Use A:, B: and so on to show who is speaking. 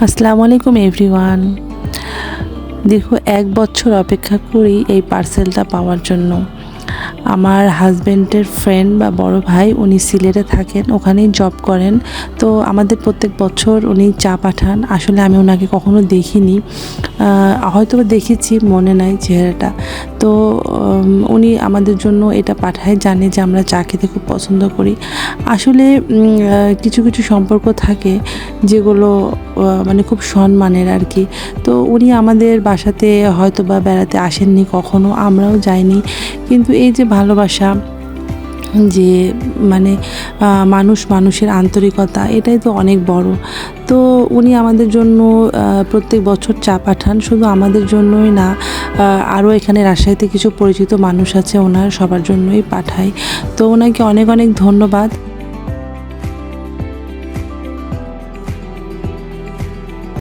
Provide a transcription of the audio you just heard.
A: আসসালামু আলাইকুম এভরিওয়ান। দীর্ঘ 1 বছর অপেক্ষা করি এই পার্সেলটা পাওয়ার জন্য। আমার হাজব্যান্ডের ফ্রেন্ড বা বড় ভাই উনি সিলেটে থাকেন, ওখানেই জব করেন। তো আমাদের প্রত্যেক বছর উনি চা পাঠান। আসলে আমি ওনাকে কখনো দেখিনি, হয়তোবা দেখেছি, মনে নাই চেহারাটা। তো উনি আমাদের জন্য এটা পাঠায়, জানে যে আমরা চা খেতে খুব পছন্দ করি। আসলে কিছু কিছু সম্পর্ক থাকে যেগুলো মানে খুব সম্মানের আর কি। তো উনি আমাদের বাসাতে হয়তোবা বেড়াতে আসেননি কখনো, আমরাও যাইনি, কিন্তু এই যে ভালোবাসা, যে মানে মানুষ মানুষের আন্তরিকতা, এটাই তো অনেক বড়। তো উনি আমাদের জন্য প্রত্যেক বছর চা পাঠান, শুধু আমাদের জন্যই না, আরও এখানে রাজশাহীতে কিছু পরিচিত মানুষ আছে ওনার, সবার জন্যই পাঠায়। তো ওনাকে অনেক অনেক ধন্যবাদ।